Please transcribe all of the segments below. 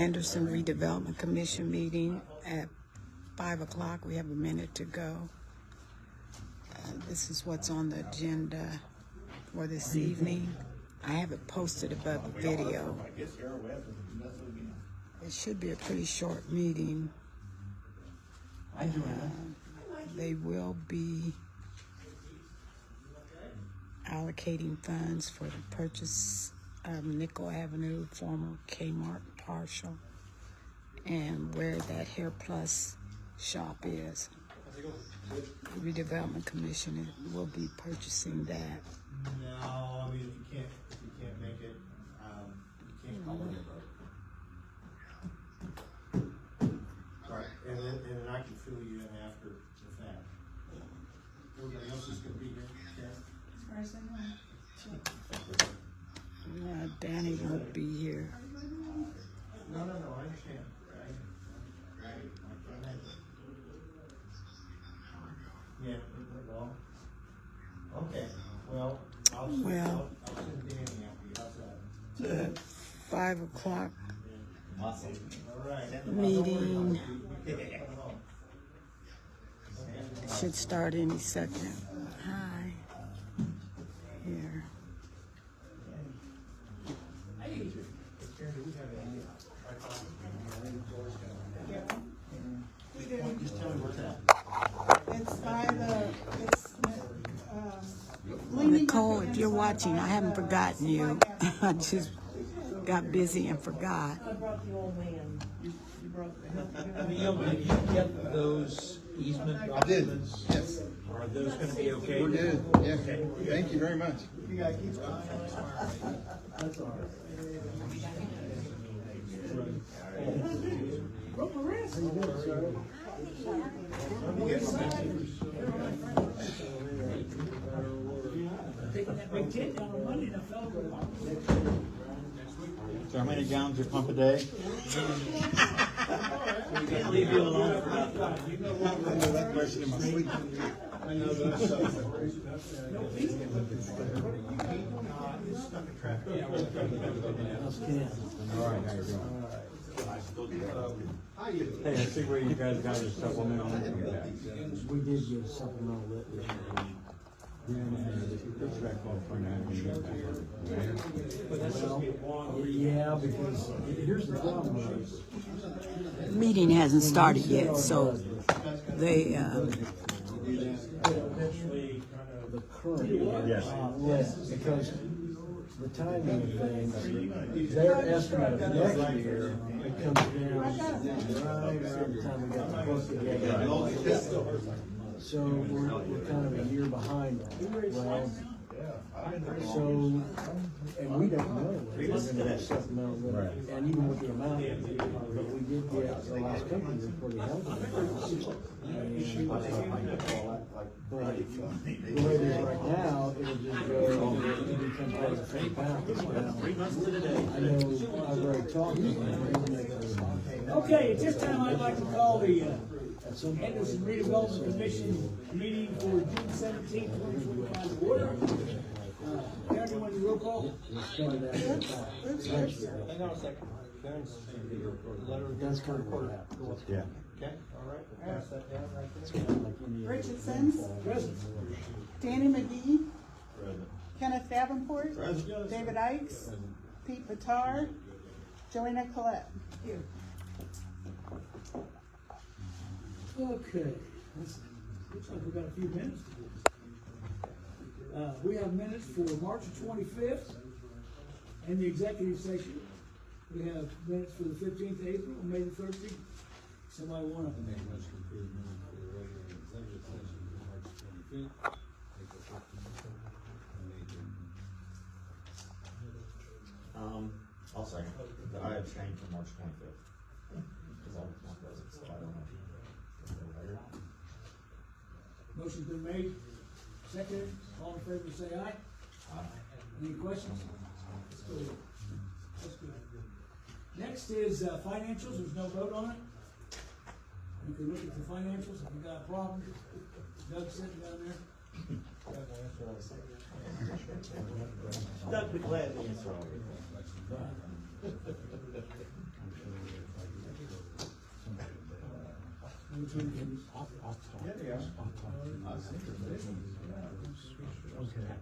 Anderson Redevelopment Commission meeting at 5 o'clock. We have a minute to go. This is what's on the agenda for this evening. I have it posted above the video. It should be a pretty short meeting. They will be allocating funds for the purchase of Nickel Avenue, former Kmart partial, and where that Hair Plus shop is. The Redevelopment Commission will be purchasing that. No, I mean, if you can't make it, you can't call it. Right, and then I can fill you in after the fact. Everybody else is gonna be here, Karen? As far as I know. Danny won't be here. No, I understand. Yeah, well, okay, well, I'll send Danny after you, how's that? 5 o'clock All right. meeting should start any second. Hi. Here. Just tell me what's that. It's by the, Nicole, if you're watching, I haven't forgotten you. I just got busy and forgot. I brought the old man. You broke the Did you get those easement documents? Yes. Are those gonna be okay? We're good. Yeah. Thank you very much. You gotta keep an eye on this. That's all right. broke my wrist. Taking that big tit down on Monday and I fell over. So how many gallons you pump a day? Can't leave you alone for about I remember that question in my sleep. I know that's, All right, how you doing? Hey, I see where you guys got your supplemental income tax. We did get supplemental lit this year. Yeah, because here's the problem is, The meeting hasn't started yet, so they, the current. Yes. Yeah, because the timing of things, their estimate of next year, it comes down right around the time we got the book together. So we're kind of a year behind. Well, so, and we don't know what we're gonna get supplemental lit, and even what the amount is, but we did get, the last couple of years, pretty healthy. But the way it is right now, it'll just go, it'll become part of the same pound. I know, I've already talked to them. Okay, at this time, I'd like to call the Anderson Redevelopment Commission meeting for June 17th, 2025 to order. Everyone, roll call. Hang on a second. That's kind of what happened. Yeah. Okay, all right, we'll pass that down right there. Richard Sims. Present. Danny McGee. Kenneth Davenport. David Ikes. Pete Bitar. Joanna Collette. Here. Okay. Looks like we've got a few minutes to do this. We have minutes for March 25th and the executive session. We have minutes for the 15th of April and May the 13th. Somebody want to make a motion to approve minutes for the regular executive session for March 25th, April 15th. I'll second. I abstained from March 25th. Because I was not present, so I don't know. Motion's been made, seconded, all in favor say aye. Aye. Any questions? Let's go. Let's go. Next is financials, there's no vote on it. You can look at the financials if you got a problem. Doug's sitting down there. Doug, be glad to answer all your I'll talk. Yeah, they are. I'll talk to you. I've seen the vision. Okay.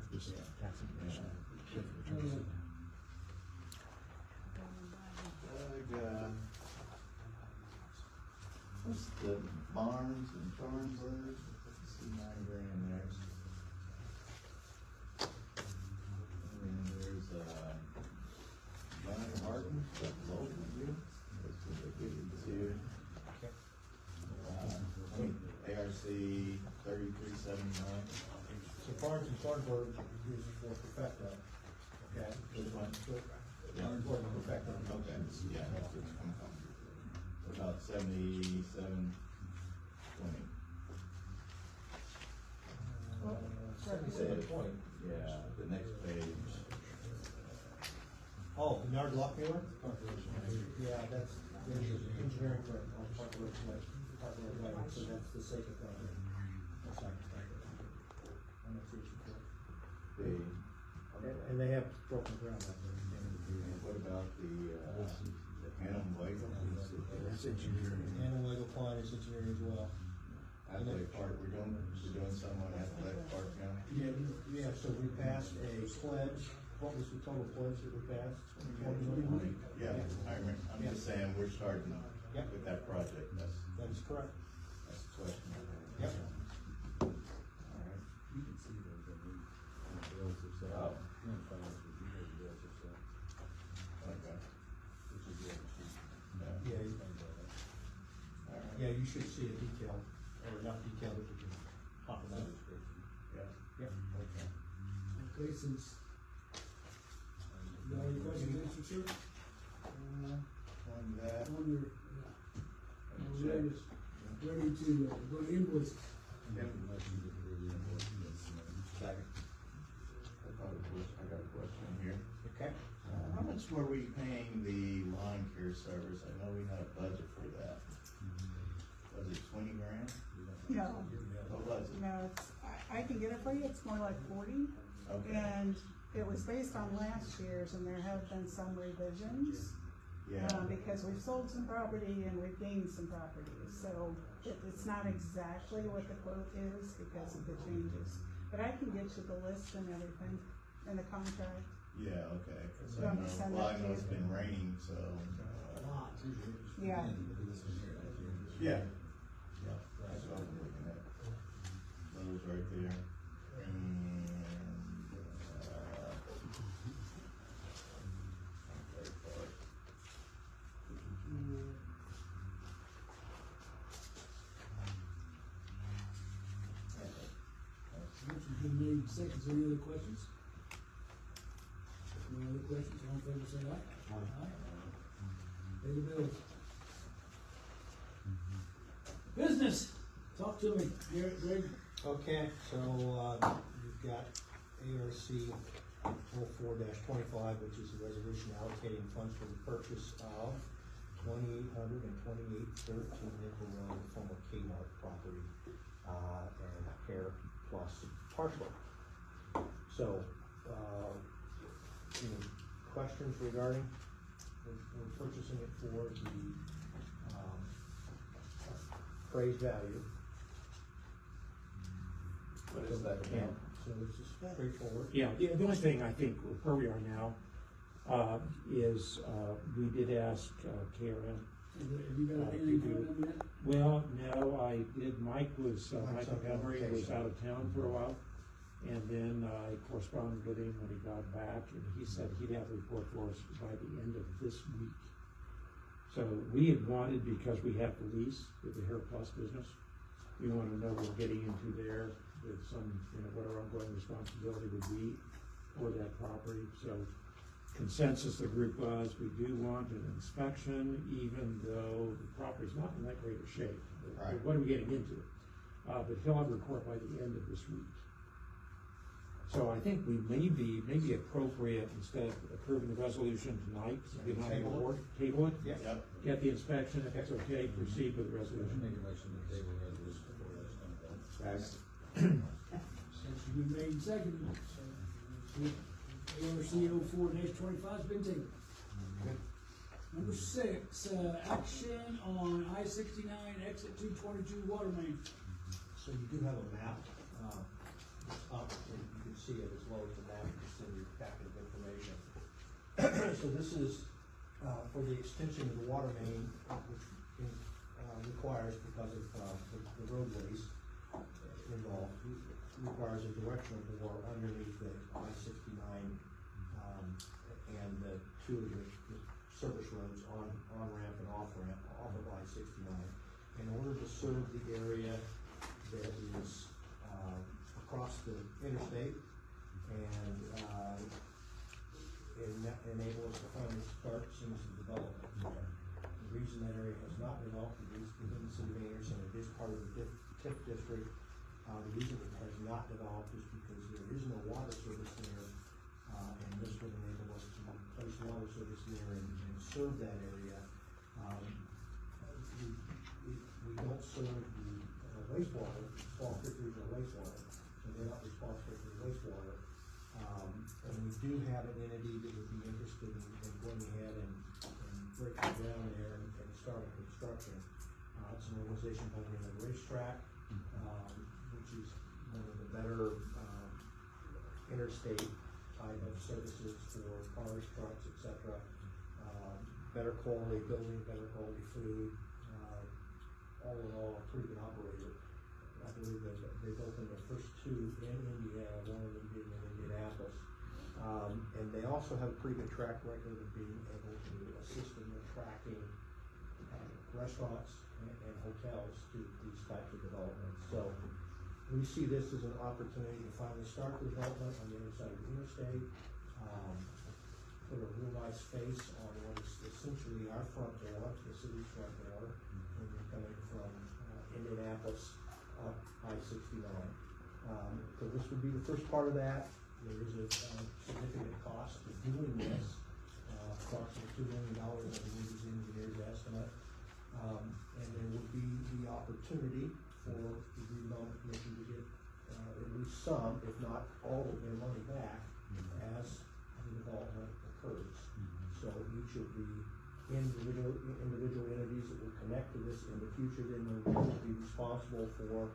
What's the barns and Farnsburg? See $9,000 there. And then there's, Brian Martin, that's local, that's what they give it to. ARC 3379. So Barnes and Thornburg is for perfecto, okay? Which one? Barnes and perfecto. Okay, yeah, that's what's coming from. About 7720. Yeah, the next page. Oh, Bernard Lockmuir? Yeah, that's, there's an engineering firm on Park Road, so that's the SAGA project. That's not perfecto. Annexation for it. And they have broken ground out there. And what about the Hannum Wago? It's engineering. And Wiggle Pond is engineering as well. Athletic Park, we're doing some on Athletic Park now. Yeah, so we passed a pledge. What was the total pledge that we passed? 20 million? Yeah, I remember, I'm just saying, we're starting Yep. with that project, That is correct. that's the question. Yep. Alright. Oh. Okay. Yeah, Alright. yeah, you should see a detailed, or not detailed, but you can pop it out. Yeah. Yep. Okay, since, you got any questions answered, sir? On that. On your, ready to, go to invoices. Second. I got a question here. Okay. How much were we paying the lawn care service? I know we had a budget for that. Was it $20,000? No, What was it? no, it's, I can get it for you, it's more like 40. Okay. And it was based on last year's, and there have been some revisions. Yeah. Because we've sold some property and we've gained some property, so it's not exactly what the quote is because of the changes. But I can get you the list and everything, and the contract. Yeah, okay. 'Cause You want me to send well, that I to know you? it's been raining, so. Yeah, Yeah. Yeah, that's what I'm looking at. Those right there. And, okay, park. Motion's been made, seconds, any other questions? No other questions, all in favor, say aye. Aye. Pay the bills. Business, talk to me, Greg. Okay, so, you've got ARC 04-25, which is a resolution allocating funds for the purchase of 2800 and 2813 Nickel Road, former Kmart property, and Hair Plus parcel. So, any questions regarding, we're purchasing it for the, appraised value. What is that account? So it's just straightforward. Yeah, the only thing I think where we are now, is, we did ask, KRM. Have you got any information on that? Well, no, I did, Mike Mike's on Montgomery was vacation. out of town for a while. And then I corresponded with him when he got back, and he said he'd have a report for us by the end of this week. So we had wanted, because we have the lease with the Hair Plus business, we want to know what we're getting into there with some, what our ongoing responsibility would be for that property. So consensus the group was, we do want an inspection, even though the property's not in that great a shape. Right. What are we getting into? But he'll have a report by the end of this week. So I think we may be appropriate, instead of approving the resolution tonight, we don't have a board, table it. Yeah. Yep. Get the inspection, if it's okay, proceed with the resolution. Motion's been made and seconded. ARC 04-25's been tabled. Number 6, action on I-69 exit 222 water main. So you do have a map, it's up, and you can see it as well as the map that's in your packet of information. So this is, for the extension of the water main, which, requires, because of, the roadways involved, requires a directional bore underneath the I-69, and the two of the service roads on-ramp and off-ramp, off of I-69. In order to serve the area that is, across the interstate, and, enable us to finally start seeing some development there. The reason that area has not developed, it is within the city of Anderson, it is part of the TIF district. The reason it has not developed is because there is no water service there, and this would enable us to place water service there and serve that area. We don't serve the wastewater, Fall Creek Regional wastewater, so they're not responsible for the wastewater. And we do have an entity that would be interested in going ahead and breaking ground there and starting construction. It's an organization by the name of Racetrack, which is one of the better, interstate type of services for cars, trucks, etc. Better quality building, better quality food, all in all, a pretty good operator. I believe that they've opened their first 2 in Indiana, one of them being in Indianapolis. And they also have a pretty good track record of being able to assist in attracting restaurants and hotels to these types of developments. So we see this as an opportunity to finally start the development on the other side of the interstate, put a real nice face on what is essentially our front door, the city's front door, when you're coming from Indianapolis up I-69. So this would be the first part of that. There is a significant cost to doing this, approximately $2 million, I believe is the engineer's estimate. And there would be the opportunity for the Redevelopment Commission to get at least some, if not all of their money back as the development occurs. So each of the individual entities that will connect to this in the future then will be responsible for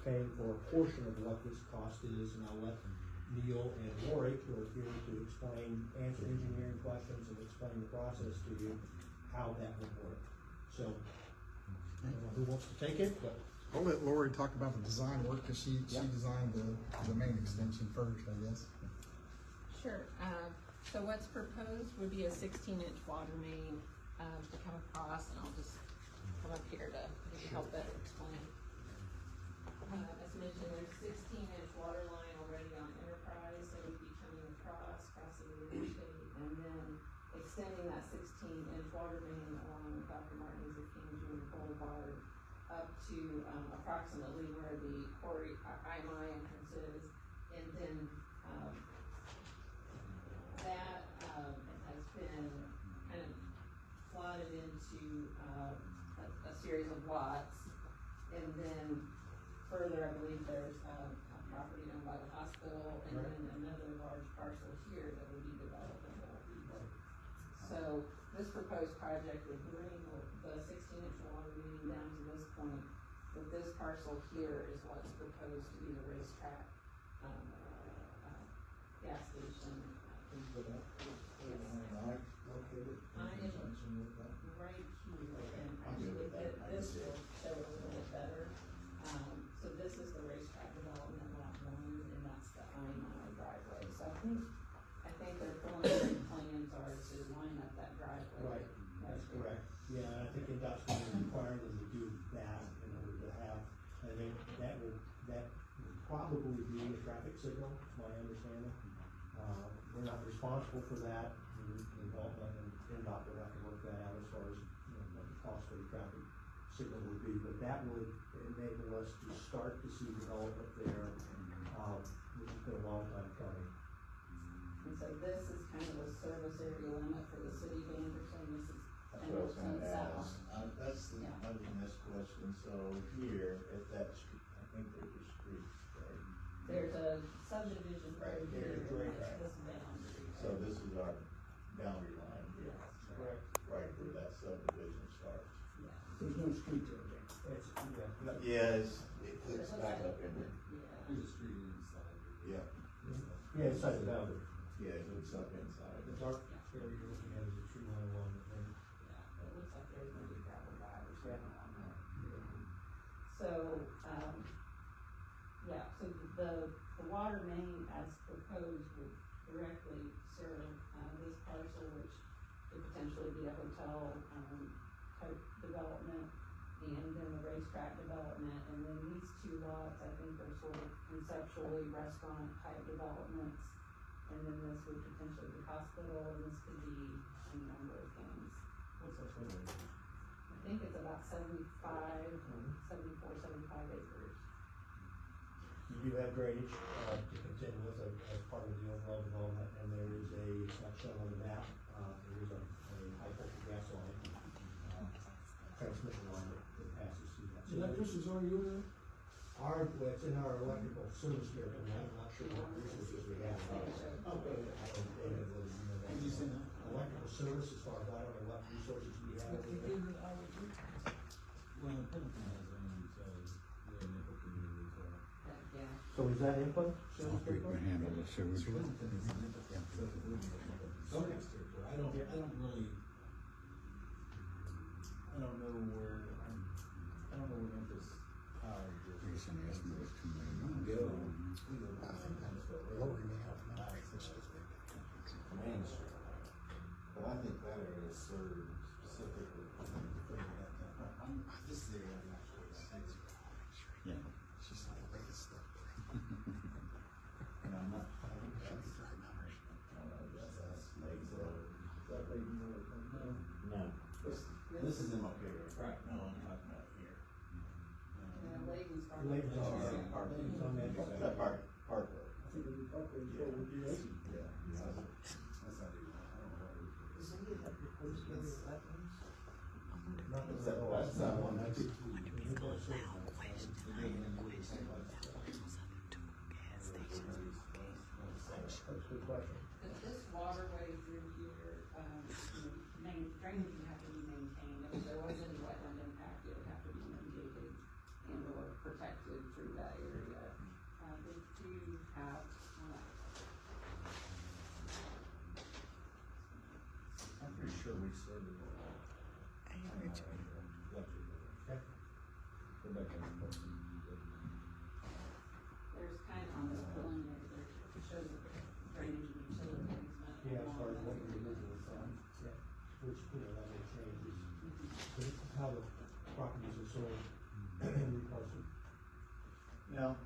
paying for a portion of what this cost is, and I'll let Neil and Lori, who are here to answer engineering questions and explain the process to you, how that would work. So, I don't know who wants to take it, but. I'll let Lori talk about the design work, because she designed the main extension first, I guess. Sure. So what's proposed would be a 16-inch water main to come across, and I'll just come up here to maybe help better explain. As mentioned, there's 16-inch water line already on Enterprise that would be coming across, crossing the interstate, and then extending that 16-inch water main along Dr. Martin Luther King Jr. Boulevard up to approximately where the Corey IMI entrance is, and then that has been kind of slotted into a series of lots, and then further, I believe there's a property owned by the hospital, and then another large parcel here that would be developable. So this proposed project would bring the 16-inch water main down to this point, but this parcel here is what's proposed to be the racetrack gas station. Located? I am right here, and actually this will show it a little bit better. So this is the racetrack development lot 1, and that's the I-9 driveway. So I think their preliminary plans are to line up that driveway. Right, that's correct. Yeah, and I think that's going to require them to do that in order to have, I think that would probably be a traffic signal, is my understanding. We're not responsible for that. The development and NDOT would have to work that out as far as, what the cost of the traffic signal would be, but that would enable us to start to see development there, which has been a long time coming. And so this is kind of a service area limit for the city of Anderson. This is That's what I was gonna south. ask. That's the, might be the next question. So here, at that street, I think there's a street, right? There's a subdivision Right road here, here, right and there. this boundary. So this is our boundary line. Yes. Correct. right where that subdivision starts. There's no street there. It's, yeah. Yeah, it's back up in there. Yeah. Yeah, Yeah, it's like the boundary. yeah, it's up inside. The dark area you're looking at is a tree line along the thing. Yeah, it looks like there's maybe gravel drivers Yeah. on there. So, yeah, so the water main as proposed would directly serve, this parcel, which could potentially be a hotel, type development, and then the racetrack development, and then these two lots, I think, are sort of conceptually restaurant type developments. And then this would potentially be hospital, and this could be a number of things. What's that total? I think it's about 75 acres. You do have drainage, to contend with as part of the overall development, and there is it's not shown on the map, there is a high pressure gas line, transmission line that passes through that. So Electricity's already over there? it's in our electrical service area, and I'm not sure what resources we have. I don't know whether you know that. Can you say that? Electrical service, as far as I don't know what resources we have. over there. Well, Pendleton has their own utilities, they're in the community, so. Yeah. So is that input? Service area? handle the sewage. Pendleton is an infrastructure service territory. I don't really, I don't know where Memphis Power is. Jason asked me what $2 million. Lowering the health and Main Street. But I think that area is served specifically. This is the area I'm not sure what it is. Yeah. It's just like the latest stuff. And I'm not, I think that's, I don't know, that's Lake Road. Is that Lake Road? No. This is MLK Road. Right. No, I'm talking about here. Yeah, Layton's part of Lake it. Road. Park. It's on that side. That Park Road. I think it'd be Parkway before we do this. Yeah. That's not even, I don't know what it is. That's that one, that's. That's a good question. This waterway through here, drainage would have to be maintained, if there was any wetland impact, it would have to be mitigated and or protected through that area. They do have, I'm pretty sure we served it all. Okay. Go back and look. there's kind of on this preliminary, there it shows the drainage and utility easement. Yeah, as far as what along we the- remove from, yeah, which, that may change, but it's how the properties are sold and reparceled. Now,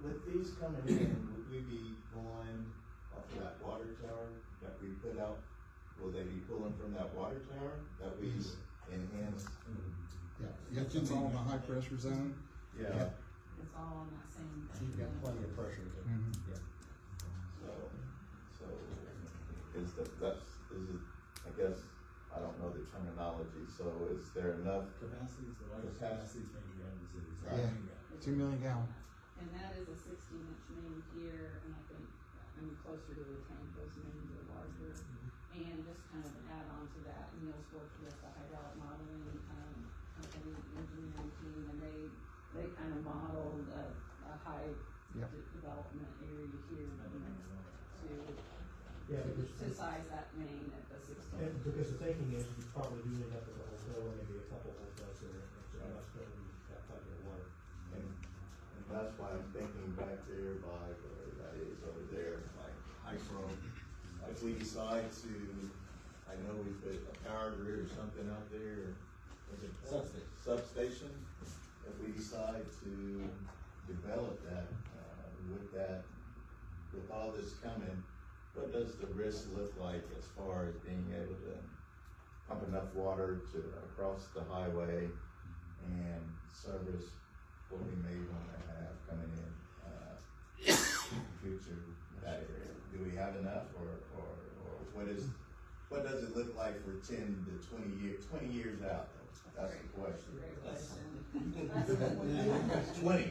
with these coming in, would we be going off of that water tower that we put out? Will they be pulling from that water tower that we enhance? Yeah, you got things all in the high pressure zone. Yeah, It's all on that same. You've got plenty of pressure to, yeah. so is it, I guess, I don't know the terminology, so is there enough? Capacities, the largest capacities maybe we have in the city. Yeah. 2 million gallon. And that is a 16-inch main here, and I think, closer to the tank, those mains are larger. And just kind of an add-on to that, Neil's worked with the hydraulic modeling, company, engineering team, and they kind of modeled a high Yep. development area here, Yeah, to because, size that main at the 16. because the thinking is you probably do end up with a hotel or maybe a couple hotels there, so that's going to be that type of water. And that's why I'm thinking back there by, whatever that is over there, like Ice Road. If we decide to, I know we put a power grid or something out there, is it? Substation. If we decide to develop that, with all this coming, what does the risk look like as far as being able to pump enough water to, across the highway and service what we may wanna have coming in, future that area? Do we have enough, or what does it look like for 10 to 20 years out? That's the question. Great question. 20,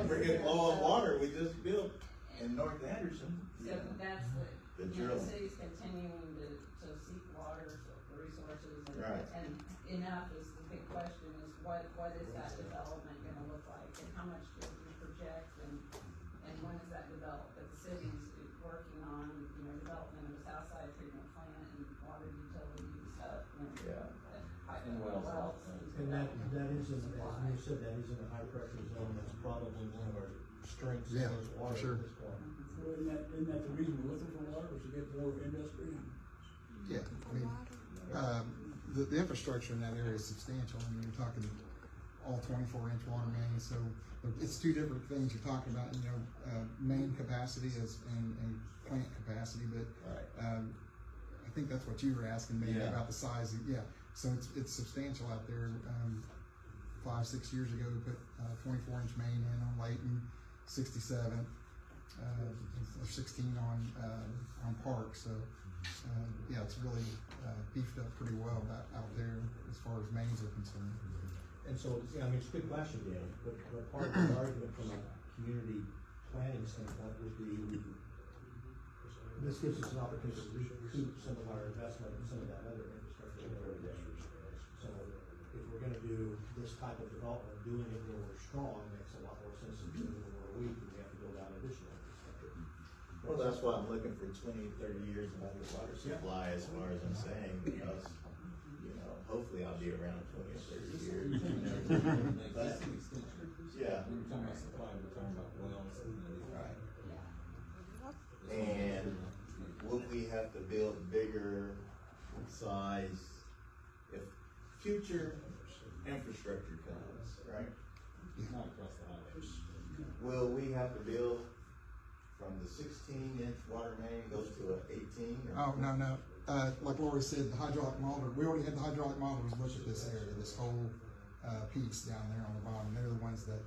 forget low on water we just built in North Anderson. So that's the you know, drill. the city's continuing to seek water resources Right. and enough is the big question is what is that development gonna look like and how much do you project and when is that developed? But the city's working on, you know, development of the south side treatment plant and water utilities, And wells. And that is, as you said, that is in a high pressure zone, that's probably one of our strengths Yeah, as for water sure. at this point. Well, isn't that the reason we're looking for water, was to get more industry? Yeah, I mean, the infrastructure in that area is substantial. I mean, you're talking all 24-inch water mains, so it's two different things you're talking about, you know, main capacity and plant capacity, but, Right. I think that's what you were asking maybe Yeah. about the size, yeah, so it's substantial out there. 5-6 years ago, we put 24-inch main in on Layton, 67, or 16 on Park, so, yeah, it's really beefed up pretty well out there as far as mains are concerned. And so, yeah, I mean, it's a good question, Dan, but part of the argument from a community planning standpoint would be, this gives us an opportunity to recoup some of our investment in some of that other infrastructure that already there. So if we're gonna do this type of development, doing it where we're strong makes a lot more sense than doing it where we're weak and we have to build out additional infrastructure. Well, that's why I'm looking for 20, 30 years about the water supply as far as I'm saying, because, you know, hopefully I'll be around 20 or 30 years. But, yeah. When we're talking about supply, we're talking about wells. Right. And would we have to build bigger size if future infrastructure comes, right? Not across the highways. Will we have to build from the 16-inch water main goes to an 18? Or? Oh, no, like Lori said, the hydraulic molder, we already had the hydraulic molders look at this area, this whole, piece down there on the bottom. They're the ones that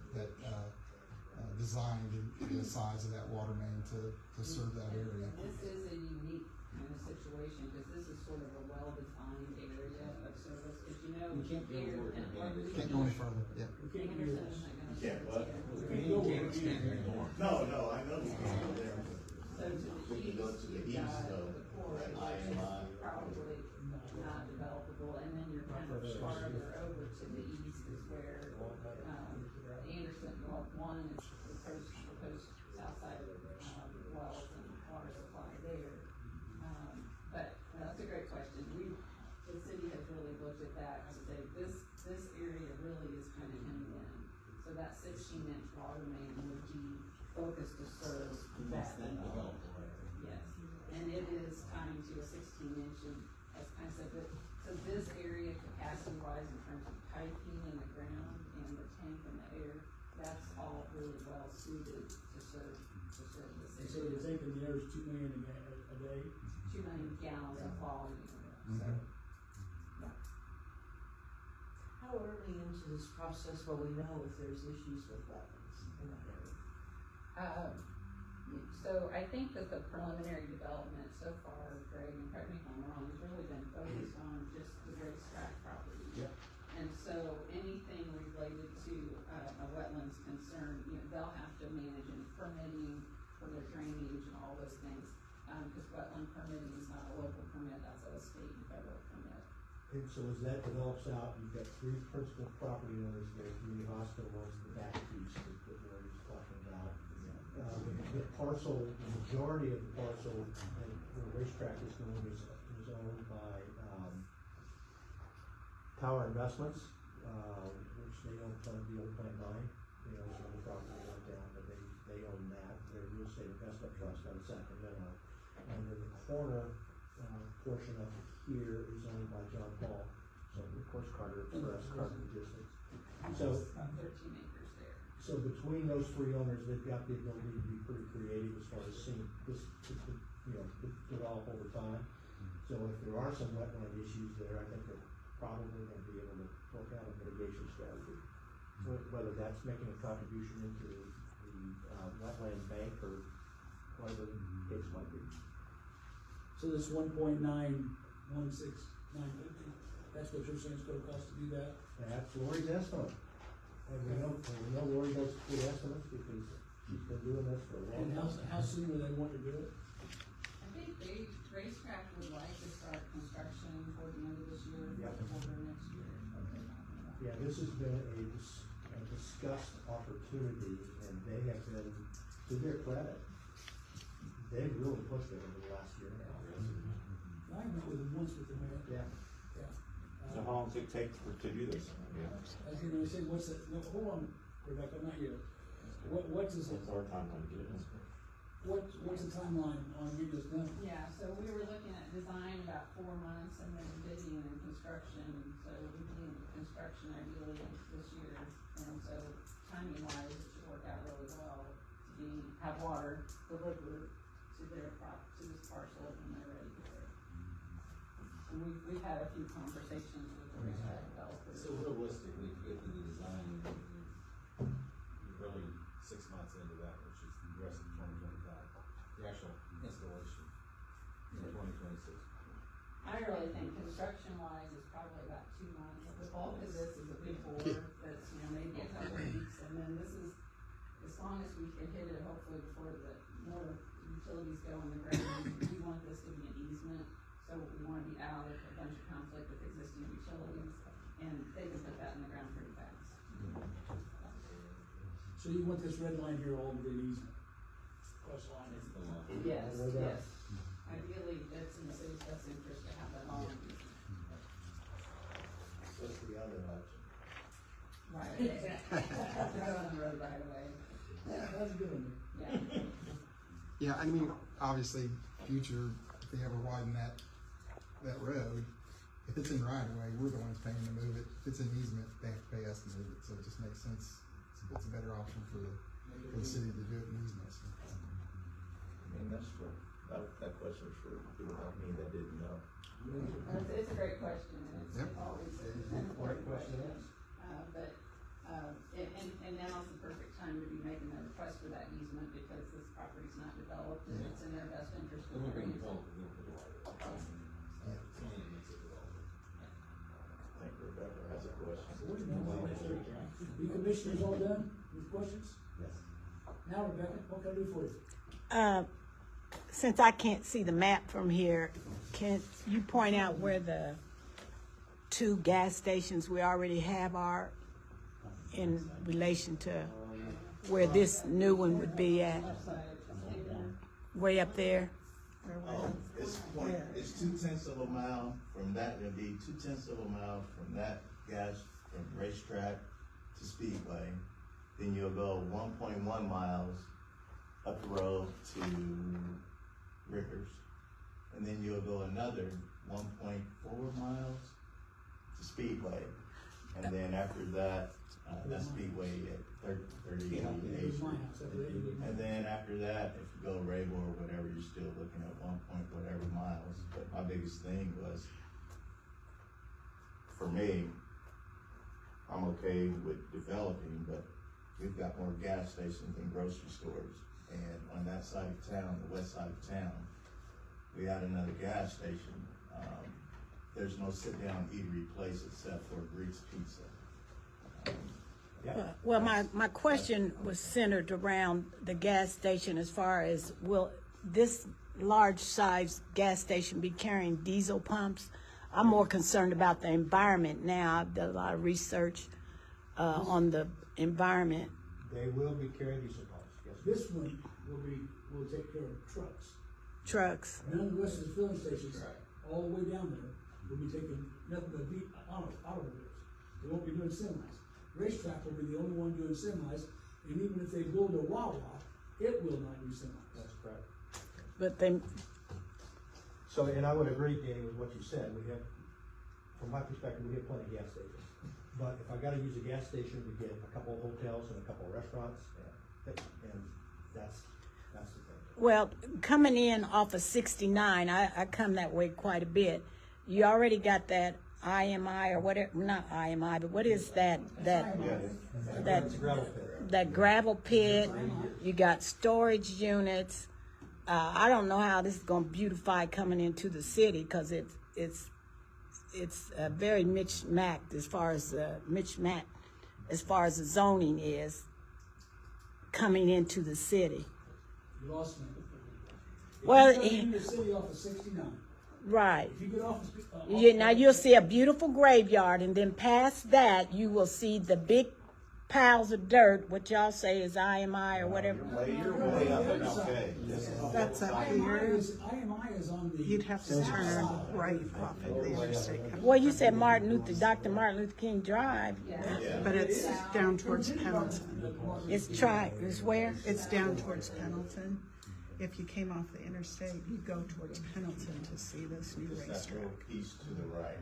designed the size of that water main to serve that area. This is a unique kind of situation, because this is sort of a well-defined area of service, because you know. You can't go here over in it. Anderson- Can't go any further, yeah. We can't do Anderson this. is not gonna Yeah, service what? here. You can't expand anymore. No, I know we can go there. So to the We can go east, to the you've east got though, the core, right, which is IMI. probably not developable, and then you're kind of farther over to the east is where, Anderson, one is the proposed south side of, wells and water supply there. But, that's a great question. The city has really looked at that to say, this area really is kind of hemmed in. So that 16-inch water main would be focused to serve that. Yes, and it is tying to a 16-inch, and as I said, so this area capacity-wise in terms of piping in the ground and the tank in the air, that's all really well suited to serve the So city. you're thinking the air is 2 million a day? 2 million gallons of volume, so, yeah. How early into this process will we know if there's issues with wetlands in that area? So I think that the preliminary development so far, Greg, and correct me if I'm wrong, has really been focused on just the racetrack property. Yeah. And so anything related to a wetlands concern, you know, they'll have to manage any permitting for their drainage and all those things. Because wetland permitting is not a local permit, that's a state and federal permit. And so as that develops out, you've got three principal property owners there, community hospital owns the back piece that Lori was talking about. The parcel, the majority of the parcel, and the racetrack is going is owned by, Tower Investments, which they own the old Plant 9, they own some of the property right down, but they own that, their real estate investment trust out of Sacramento. And then the corner, portion of it here is owned by John Paul, so of course Carter Express, Carter Logistics. So, It's about 13 acres there. so between those three owners, they've got the ability to be pretty creative as far as seeing this, develop over time. So if there are some wetland issues there, I think they're probably gonna be able to work out a mitigation strategy. Whether that's making a contribution into the wetland bank or whatever the case might be. So this 1.916950, that's what you're saying it's gonna cost to do that? That's Lori's estimate. And we know Lori does good estimates because she's been doing this for a long And time. how soon do they want to do it? I They racetrack would like to start construction toward the end of this year, Yep. quarter next year. Yeah, this has been a discussed opportunity, and they have been, to their credit, they've really pushed it over the last year now. I met with them once with the mayor. Yeah. Yeah. So how long does it take to do this? As you know, they say, what's the, no, hold on, Rebecca, not you. What is it, What's our timeline to get it done? what's the timeline on getting this done? Yeah, so we were looking at design about 4 months and then bidding and construction, so we'd be in construction ideally this year. And so timing wise, it should work out really well to have water delivered to their to this parcel when they're ready for it. And we've had a few conversations with the racetrack developers. So realistically, if we design, you're really 6 months into that, which is the rest of 2025, the actual installation in 2026. I really think construction wise is probably about 2 months. The bulk of this is a big bore that's, maybe a couple of weeks, and then this is, as long as we can hit it hopefully before the more utilities go in the ground, we want this to be an easement, so we wanna be out of a bunch of conflict with existing utilities, and they can put that in the ground pretty fast. So you want this red line here all to be an easement? Cross line is the line. Yes, yes. Ideally, it's in the city's best interest to have that all in easement. What's the other option? Right, exactly. To go on the road right away. Yeah, that's a good one. Yeah. Yeah, I mean, obviously, future, if they ever widen that road, if it's in right of way, we're the ones paying to move it. If it's an easement, they have to pay us to move it, so it just makes sense. It's a better option for the city to do it in easements. I mean, that's for, that question is for people like me that didn't know. It's a great question, and it's Yep. always an important question. And now's the perfect time to be making a request for that easement, because this property's not developed, and it's in their best interest to bring it. I think Rebecca has a question. You commissioners all done with questions? Yes. Now, Rebecca, what can I do for you? Since I can't see the map from here, can you point out where the 2 gas stations we already have are in relation to where this new one would be at? Way up there? It's 2/10 of a mile from that, it'd be 2/10 of a mile from that from racetrack to Speedway. Then you'll go 1.1 miles up the road to Rickers. And then you'll go another 1.4 miles to Speedway. And then after that, that's Speedway at 38. And then after that, if you go Rabel or whatever, you're still looking at 1 point whatever miles. But my biggest thing was, for me, I'm okay with developing, but we've got more gas stations than grocery stores. And on that side of town, the west side of town, we had another gas station. There's no sit-down eatery place except for Greek's Pizza. Well, my question was centered around the gas station as far as, will this large size gas station be carrying diesel pumps? I'm more concerned about the environment now. I've done a lot of research on the environment. They will be carrying diesel pumps, yes. This one will take care of trucks. Trucks. None of the rest of the filling stations, all the way down there, will be taking nothing but automobiles. They won't be doing semis. Racetrack will be the only one doing semis, and even if they build a Wawa, it will not do semis. That's correct. But they, So, and I would agree, Danny, with what you said. We have, from my perspective, we have plenty of gas stations. But if I gotta use a gas station to get a couple of hotels and a couple of restaurants, and that's the thing. well, coming in off of 69, I come that way quite a bit. You already got that IMI or whatever, not IMI, but what is that gravel pit? You got storage units. I don't know how this is gonna beautify coming into the city, because it's very mixed-macked as far as the zoning is coming into the city. You lost me. Well, If you come into the city off of 69, right. if you get off of, Now you'll see a beautiful graveyard, and then past that, you will see the big piles of dirt, what y'all say is IMI or whatever. You're way up and okay. That's up IMI is on the. You'd have to turn right off of the interstate. Well, you said Dr. Martin Luther King Drive. But it's down towards Pendleton. It's where? It's down towards Pendleton. If you came off the interstate, you'd go towards Pendleton to see this new Just that racetrack. little piece to the right.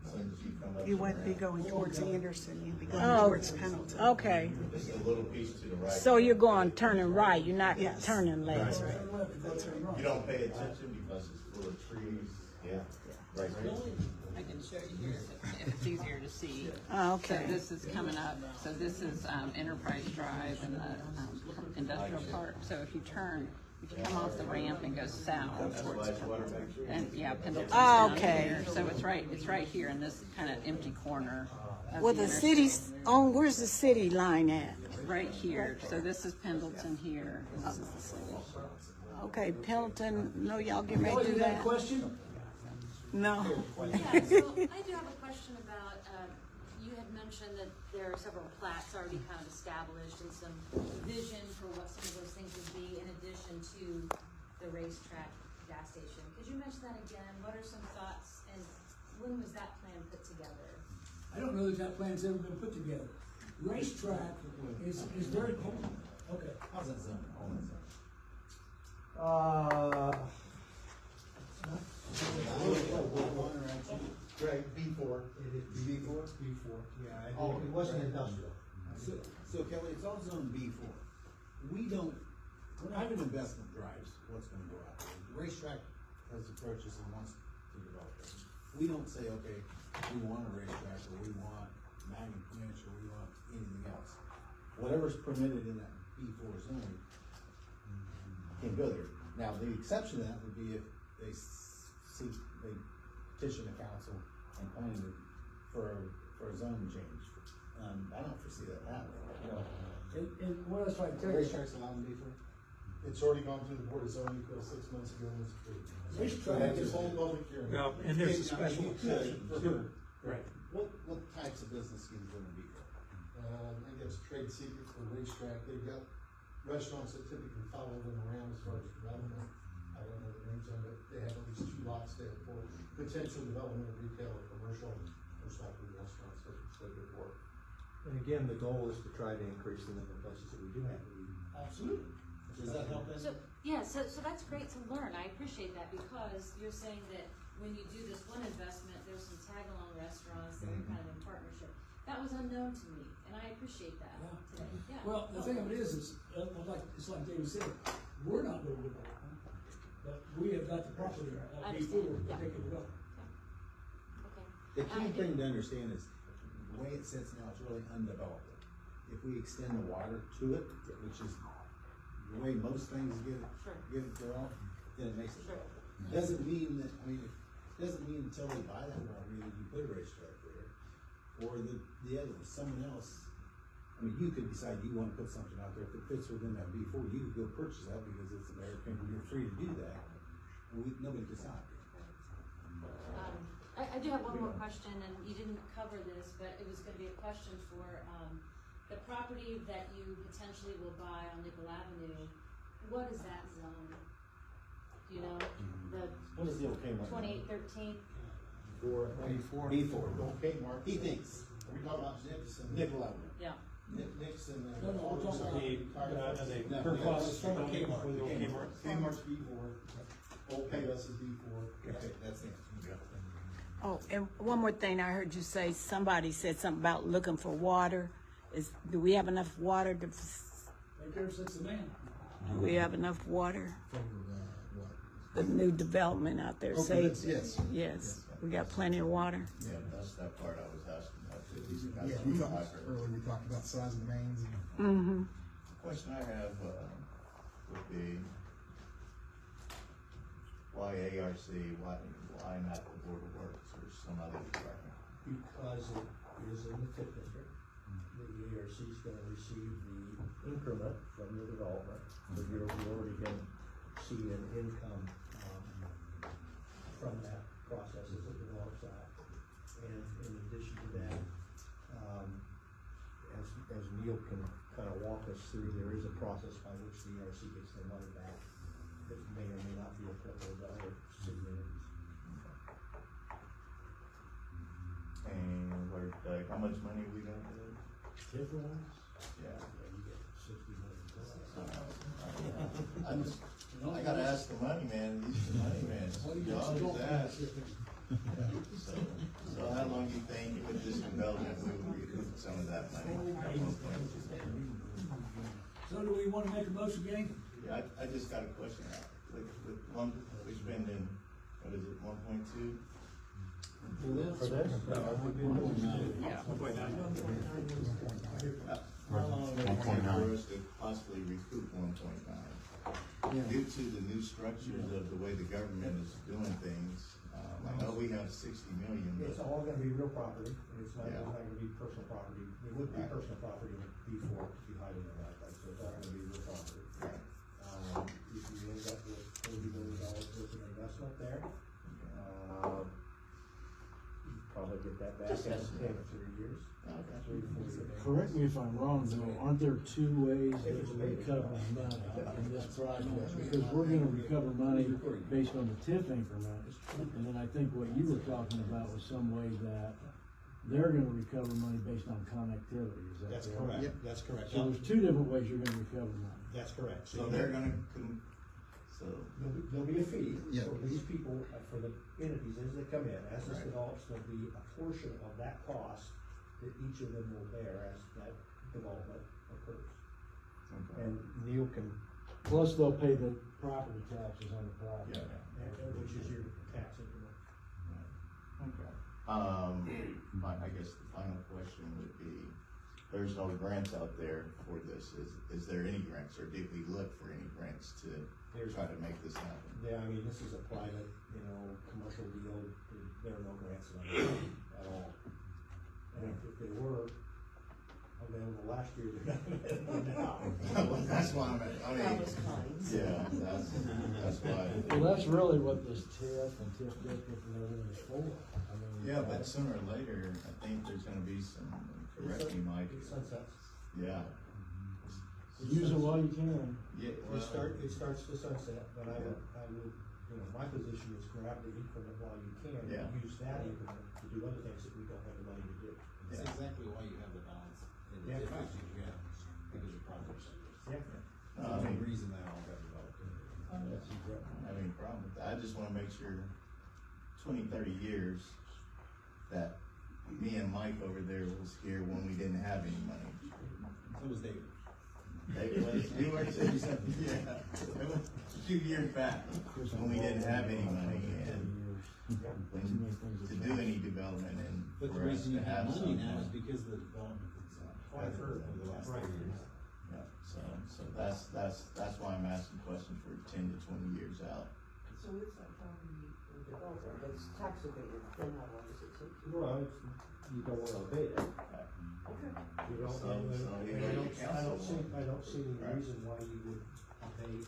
As soon as you come up You the wouldn't be ramp, going towards Anderson, you'd be going Oh, towards Pendleton. okay. just a little piece to the right. So you're going turning right, you're not Yes. turning left. That's right. You don't pay attention because it's full of trees, yeah, right there. I can show you here if it's easier to see. Oh, So okay. this is coming up, so this is Enterprise Drive and the industrial park. So if you turn, if you come off the ramp and go south towards, and yeah, Pendleton's Oh, down okay. here. So it's right here in this kind of empty corner. of Well, the interstate. city's on, where's the city line at? Right here. So this is Pendleton here. This is the city. Okay, Pendleton, no, y'all get ready Kelly, to do you got a that? question? No. Yeah, so I do have a question about, you had mentioned that there are several plats already kind of established and some vision for what some of those things would be in addition to the racetrack gas station. Could you mention that again? What are some thoughts and when was that plan put together? I don't know that that plan's ever been put together. Racetrack is very cool. Okay. How's that zone? Greg, B4. It is B4? B4, yeah, it wasn't industrial. So Kelly, it's all zone B4. Private investment drives what's gonna go out there. The racetrack has approaches and wants to develop it. We don't say, okay, we want a racetrack, or we want Magnet Ranch, or we want anything else. Whatever's permitted in that B4 zone can go there. Now, the exception to that would be if they petition the council and claim it for a zone change. I don't foresee that happening. And what I was trying to tell you. Racetrack's allowed in B4? It's already gone through the board of zoning 6 months ago and it's approved. Racetrack Just hold public hearing. Well, and there's a special You could, exception for too. Right. What types of business can go in B4? I think it's trade secrets for racetrack. They've got restaurants that typically follow them around as far as development. I don't know the names of it. They have at least 2 lots there for potential development of retail or commercial, most likely restaurants that they could work. And again, the goal is to try to increase the number of places that we do have. Absolutely. Does that help us? So, yeah, so that's great to learn. I appreciate that because you're saying that when you do this one investment, there's some tag-along restaurants that are kind of in partnership. That was unknown to me, and I appreciate that today. Yeah. Well, the thing of it is it's like David said, we're not going to develop, but we have got the property before they can develop. Okay. The key thing to understand is, the way it sits now, it's really undeveloped. If we extend the water to it, which is the way most things get developed, then it makes it developed. Doesn't mean that, doesn't mean until they buy that property that you put a racetrack there, or the other, someone else. You could decide you want to put something out there, if it fits within that B4, you could go purchase that because it's American, you're free to do that. Nobody can stop you. I do have one more question, and you didn't cover this, but it was gonna be a question for, the property that you potentially will buy on Nickel Avenue. What is that zone? Do you know? What is the old Kmart? 2813? B4. Okay, Mark. He thinks. Are we talking about Nixon? Nickel Avenue. Yeah. Nixon. No, we're talking about Kmart's B4. Old Payless is B4. Okay, that's it. Oh, and one more thing, I heard you say, somebody said something about looking for water. Do we have enough water to, Right there sits the man. do we have enough water? What? The new development out there, Okay, say, yes. yes, we got plenty of water. Yeah, that's that part I was asking about too. These guys Yeah, on we the talked, hyper. earlier we talked about the size of the mains. Mm-hmm. The question I have, would be, why ARC, why not the Board of Works or some other department? Because it is in the TIF district. The ERC is gonna receive the increment from the development. So you've already been see an income, from that process as it develops out. And in addition to that, as Neil can kind of walk us through, there is a process by which the ERC gets their money back that may or may not be applicable to other city entities. And where, like, how much money we got there? TIF loans? Yeah. You get 60 million. I gotta ask the money man, he's the money man, you always ask. So how long do you think with this development we will recoup some of that money? So do we wanna make a motion, gang? Yeah, I just got a question, with one, we're spending, what is it, 1.2? For this? How long would it take for us to possibly recoup 1.9? Due to the new structures of the way the government is doing things, I know we have 60 million, It's but all gonna be real property, it's not, Yeah. it's not gonna be personal property. It would be Right. personal property in B4 to be highly identified, so it's all gonna be real property. Right. If you end up with $40 million worth of investment there, you probably get that back in 3 years. Okay. 3 to 4 years. Correct me if I'm wrong, though, aren't there two ways that we recover money in this project? Because we're gonna recover money based on the TIF increment, and then I think what you were talking about was some way that they're gonna recover money based on connectivity, is that That's correct? correct, that's correct. So there's two different ways you're gonna recover money. That's correct. So they're gonna, so, There'll be a fee Yeah. for these people, for the entities as they come in, as this Right. develops, there'll be a portion of that cost that each of them will bear as that development occurs. okay. And Neil can, Plus they'll pay the property taxes on the property. which is your tax increment. Okay. I guess the final question would be, there's no grants out there for this, is there any grants, or did we look for any grants to try to make this happen? Yeah, I mean, this is a private, commercial deal, there are no grants on it at all. And if they were available last year, they're not available now. Well, that's why That was kind. yeah, that's why. Well, that's really what this TIF and TIF district and everything is for. I mean, Yeah, but sooner or later, I think there's gonna be some, correct me, Mike. Sunsets. Yeah. use it while you can. Yeah, It starts to sunset, but I would, my position is grab the increment while you can, Yeah. and use that increment to do other things that we don't have the money to do. That's exactly why you have the balance in the Yeah. TIF issues you have, because of projects. Yeah. There's no reason that all got developed. That's exactly. I don't have any problem with that. I just wanna make sure 20, 30 years that me and Mike over there was here when we didn't have any money. So was David. You were too, yeah. It was a few years back when we didn't have any money and to do any development and But the for us reason to you have have some. money now is because the development has occurred over the last 3 years. Yeah, so that's why I'm asking questions for 10 to 20 years out. So it's that property developer, that's tax abated, then how long does it take? Well, you don't wanna abate it. You don't, So- and so I you don't, go to I don't council. see, I don't see any Right. reason why you would abate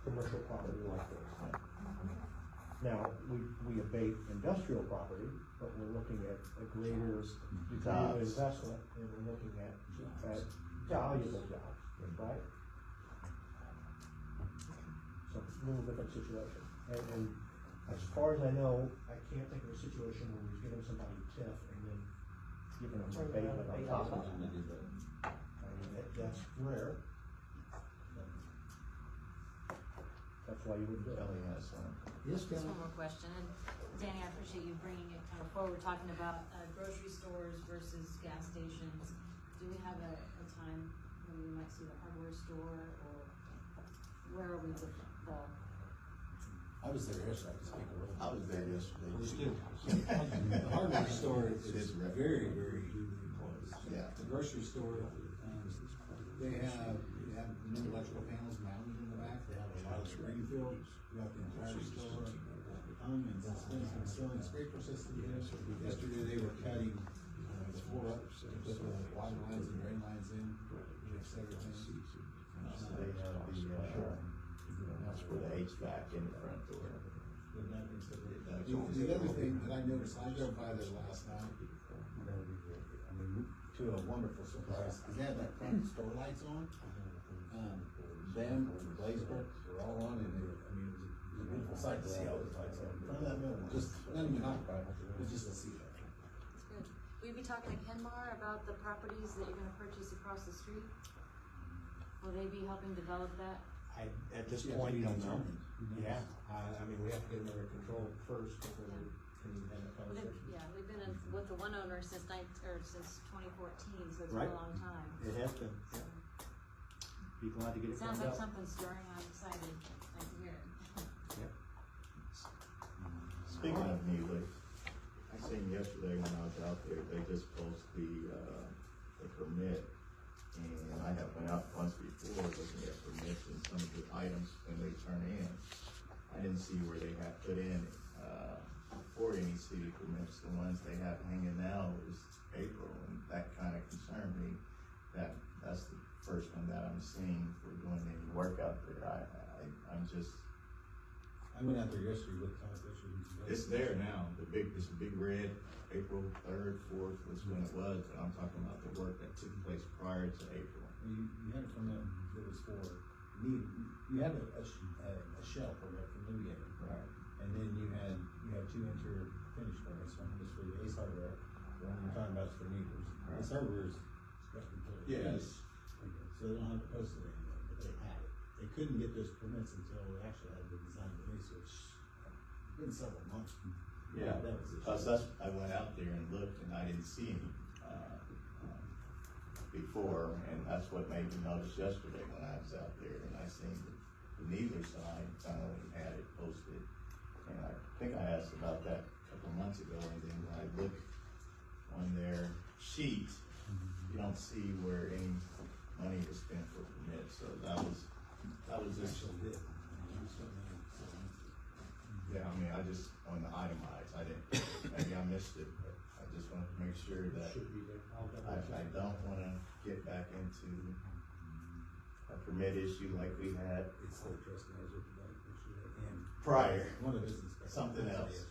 commercial property like this. Now, we abate industrial property, but we're looking at a greater degree of Jobs. investment, and we're looking at valuable jobs, right? So, a little different situation, and as far as I know, I can't think of a situation where we've given somebody TIF and then given them abatement on top of it. I mean, that's rare. That's why you wouldn't do it. Kelly has some. Yes, Just one more question, and Danny, I appreciate you bringing it kind of forward, talking about grocery stores versus gas stations. Do we have a time when we might see the hardware store, or where are we with the? I was there yesterday, I can speak a little. I was there yesterday. Let's do it. The hardware store It is is rare. very, very close. Yeah. The grocery store, they have new electrical panels mounted in the back, they have a lot of Springfield throughout the entire store. And selling sprinkler systems in. Yesterday they were cutting, the floor up, to put the water lines and drain lines in, fix everything. So they have the, for the HVAC in the front door. The other thing that I noticed, I drove by there last night, to a wonderful surprise, because they had that front store lights on. Them, Blazeburg, were all on, and it was a beautiful sight to see all those lights on. Front of that building, just, not even occupied, but just to see that. That's good. Will you be talking to Kenmar about the properties that you're gonna purchase across the street? Will they be helping develop that? At this point, I don't know. Yeah, I mean, we have to get them under control first before we can have a conversation. Yeah, we've been with the one owner since since 2014, so it's been Right. a long time. It has been, yeah. Be glad to get it Sounds cleaned like up. something's stirring, I'm excited, I can hear it. Yep. Speaking of Neely, I seen yesterday when I was out there, they just posted the permit. And I have been out once before looking at permits and some of the items when they turn in. I didn't see where they have put in, for any city permits. The ones they have hanging now is April, and that kinda concerned me. That's the first one that I'm seeing for doing any work out there. I'm just. I went out there yesterday with competition. It's there now, it's a big red, April 3rd, 4th was when it was, but I'm talking about the work that took place prior to April. You had it from that was for, you had a shell permit from New Year. Right. And then you had two finish permits, one was for the Ace Hardware, the one you're talking about is for meters. Right. Ace Hardware is complete. Yes. So they don't have to post it anymore, but they had it. They couldn't get those permits until they actually had the design release, which been several months. Yeah, That was it. plus I went out there and looked and I didn't see any, before, and that's what made me notice yesterday when I was out there and I seen the neither side finally had it posted. And I think I asked about that a couple months ago, and then when I look on their sheet, you don't see where any money was spent for permits, so that was just. Yeah, I mean, I just, on the itemized, maybe I missed it, but I just wanted to make sure that I don't wanna get back into a permit issue like we had It's still trust manager and prior, one of the business. something else.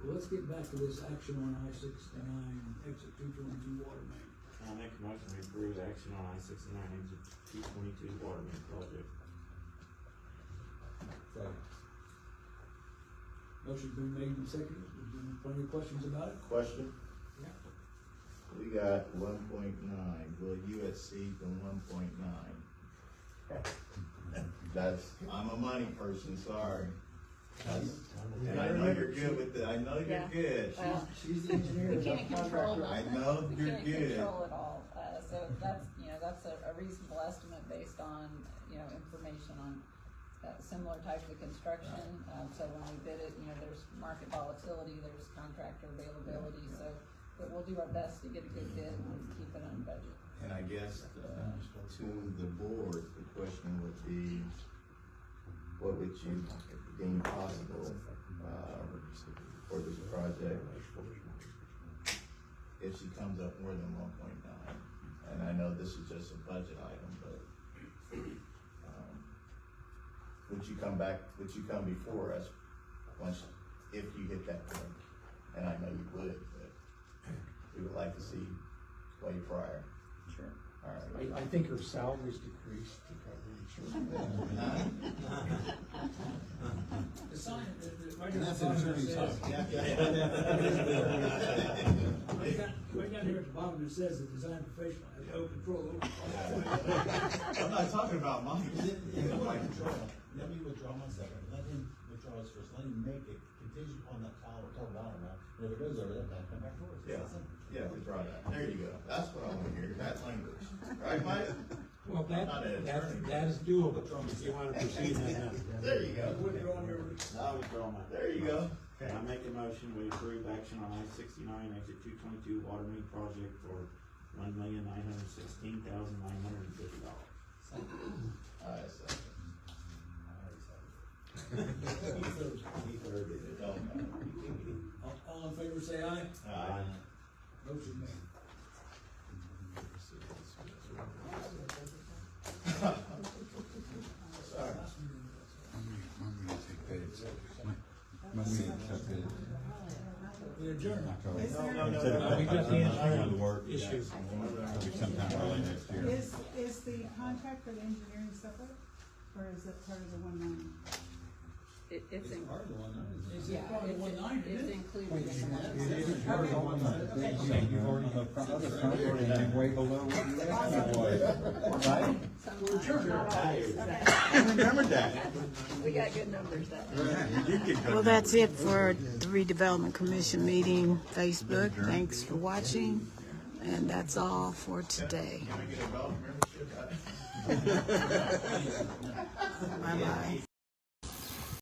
Well, let's get back to this action on I-69, exit 222 water main. I'll make a motion to approve action on I-69 exit 222 water main project. Motion's been made and seconded. Is there plenty of questions about it? Question? Yeah. We got 1.9, will you exceed the 1.9? I'm a money person, sorry. And I know you're good with it, I know you're good. Well, She's the engineer. we can't control them. I know We you're can't good. control it all, so that's a reasonable estimate based on, information on similar types of construction. So when we bid it, there's market volatility, there's contractor availability, but we'll do our best to get a good bid and keep it on budget. And I guess, to the board, the question would be, what would you deem possible, for this project if she comes up more than 1.9? And I know this is just a budget item, but, would you come before us if you hit that point? And I know you would, but we would like to see way prior. Sure. All right. I think her salary's decreased to cover insurance. The sign, right And down that's the an bottom attorney's it says, right down here at the bottom it says the design professional has no control over. I'm not talking about money. Let me withdraw my second, let him withdraw his first, let him make it contingent upon that total dollar amount, and if it goes over that, come back forward. Yeah, withdraw that. There you go. That's what I want to hear, that language. Right, Mike? Well, Not an attorney. that is doable if you wanna proceed in that. There you go. Withdraw your, I'll withdraw my. There you go. I make a motion, we approve action on I-69 exit 222 water main project for $1,916,950. Second. all in favor say aye. Aye. Motion made. My meeting accepted. We adjourn. We got the engineering issue. Sometime early next year. Is the contract for the engineering separate, or is it part of the 190? It's in, Is yeah, it part of the 190? it's included in the It is part of the one that you've already, the other front is way below what you asked for. Right? We're adjourned. I remembered that. We got good numbers that Yeah, you did get good. Well, that's it for the Redevelopment Commission meeting, Facebook. Thanks for watching, and that's all for today. Bye-bye.